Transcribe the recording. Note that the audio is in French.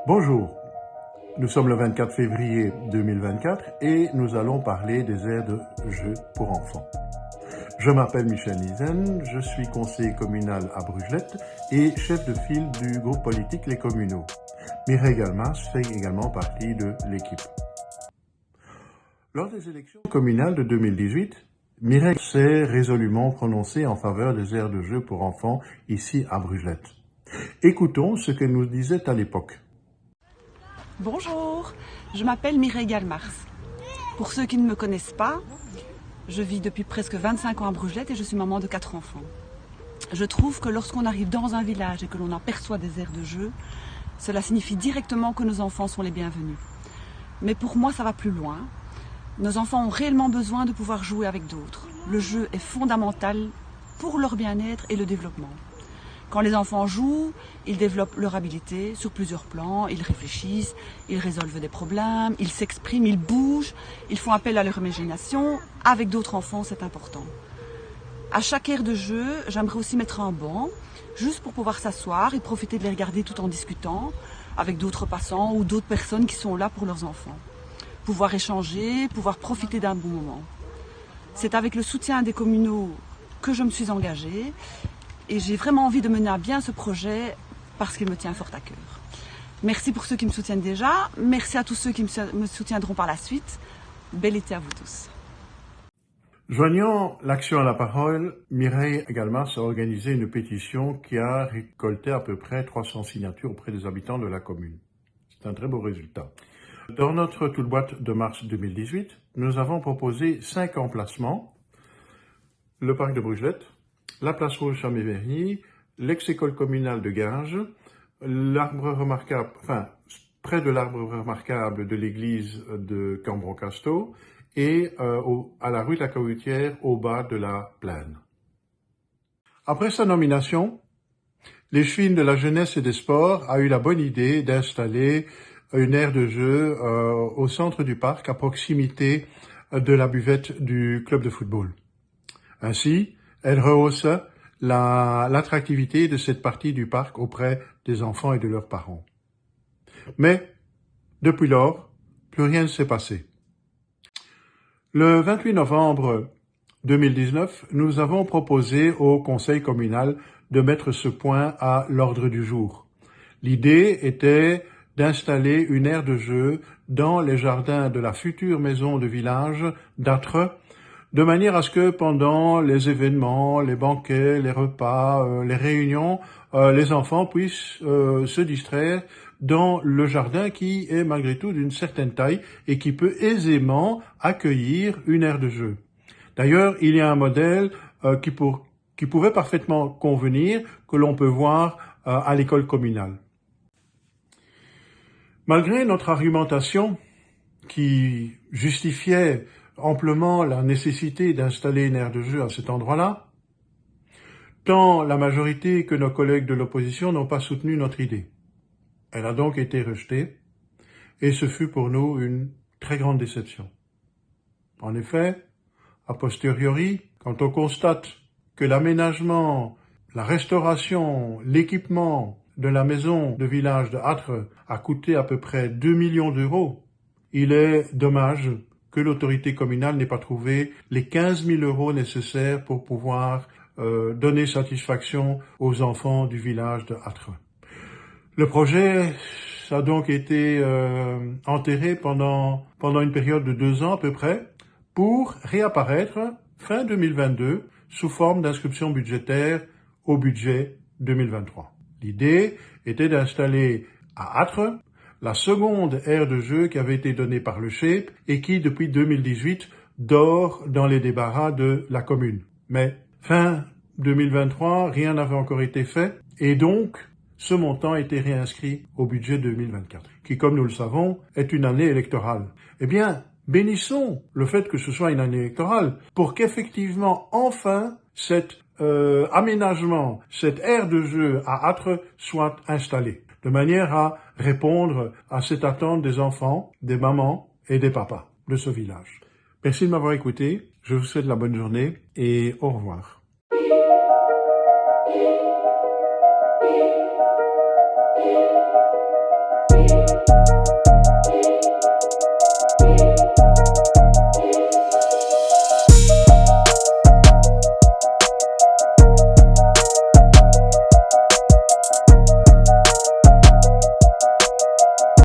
Bonjour, nous sommes le 24 février 2024 et nous allons parler des aires de jeu pour enfants. Je m'appelle Michel Nizen, je suis conseiller communal à Brugelette et chef de file du groupe politique Les Communaux. Mireille Galmas fait également partie de l'équipe. Lors des élections communales de 2018, Mireille s'est résolument prononcée en faveur des aires de jeu pour enfants ici à Brugelette. Écoutons ce qu'elle nous disait à l'époque. Bonjour, je m'appelle Mireille Galmars. Pour ceux qui ne me connaissent pas, je vis depuis presque 25 ans à Brugelette et je suis maman de 4 enfants. Je trouve que lorsqu'on arrive dans un village et que l'on aperçoit des aires de jeu, cela signifie directement que nos enfants sont les bienvenus. Mais pour moi, ça va plus loin. Nos enfants ont réellement besoin de pouvoir jouer avec d'autres. Le jeu est fondamental pour leur bien-être et le développement. Quand les enfants jouent, ils développent leur habileté sur plusieurs plans, ils réfléchissent, ils résolvent des problèmes, ils s'expriment, ils bougent, ils font appel à leur imagination. Avec d'autres enfants, c'est important. À chaque aire de jeu, j'aimerais aussi mettre un banc, juste pour pouvoir s'asseoir et profiter de les regarder tout en discutant avec d'autres passants ou d'autres personnes qui sont là pour leurs enfants. Pouvoir échanger, pouvoir profiter d'un bon moment. C'est avec le soutien des communaux que je me suis engagée. Et j'ai vraiment envie de mener à bien ce projet parce qu'il me tient fort à cœur. Merci pour ceux qui me soutiennent déjà. Merci à tous ceux qui me soutiendront par la suite. Bel été à vous tous. Joignant l'action à la parole, Mireille Galmas a organisé une pétition qui a récolté à peu près 300 signatures auprès des habitants de la commune. C'est un très beau résultat. Dans notre toolboîte de mars 2018, nous avons proposé 5 emplacements. Le parc de Brugelette, la place Rouge à Méverny, l'ex-école communale de Ganges, l'arbre remarquable, près de l'arbre remarquable de l'église de Cambron-Casteau et à la rue de la Cahoutière au bas de la Plaine. Après sa nomination, l'échevine de la jeunesse et des sports a eu la bonne idée d'installer une aire de jeu au centre du parc à proximité de la buvette du club de football. Ainsi, elle rehausse l'attractivité de cette partie du parc auprès des enfants et de leurs parents. Mais, depuis lors, plus rien ne s'est passé. Le 28 novembre 2019, nous avons proposé au conseil communal de mettre ce point à l'ordre du jour. L'idée était d'installer une aire de jeu dans les jardins de la future maison de village d'Âtre, de manière à ce que pendant les événements, les banquets, les repas, les réunions, les enfants puissent se distraire dans le jardin qui est malgré tout d'une certaine taille et qui peut aisément accueillir une aire de jeu. D'ailleurs, il y a un modèle qui pourrait parfaitement convenir, que l'on peut voir à l'école communale. Malgré notre argumentation qui justifiait amplement la nécessité d'installer une aire de jeu à cet endroit-là, tant la majorité que nos collègues de l'opposition n'ont pas soutenu notre idée. Elle a donc été rejetée, et ce fut pour nous une très grande déception. En effet, a posteriori, quand on constate que l'aménagement, la restauration, l'équipement de la maison de village de Âtre a coûté à peu près 2 millions d'euros, il est dommage que l'autorité communale n'ait pas trouvé les 15 000 euros nécessaires pour pouvoir donner satisfaction aux enfants du village de Âtre. Le projet a donc été enterré pendant une période de 2 ans à peu près, pour réapparaître fin 2022 sous forme d'inscription budgétaire au budget 2023. L'idée était d'installer à Âtre la seconde aire de jeu qui avait été donnée par le CHEP et qui, depuis 2018, dort dans les débarras de la commune. Mais fin 2023, rien n'avait encore été fait et donc ce montant a été réinscrit au budget 2024, qui, comme nous le savons, est une année électorale. Eh bien, bénissons le fait que ce soit une année électorale pour qu'effectivement, enfin, cet aménagement, cette aire de jeu à Âtre soit installée, de manière à répondre à cette attente des enfants, des mamans et des papas de ce village. Merci de m'avoir écouté, je vous souhaite la bonne journée et au revoir.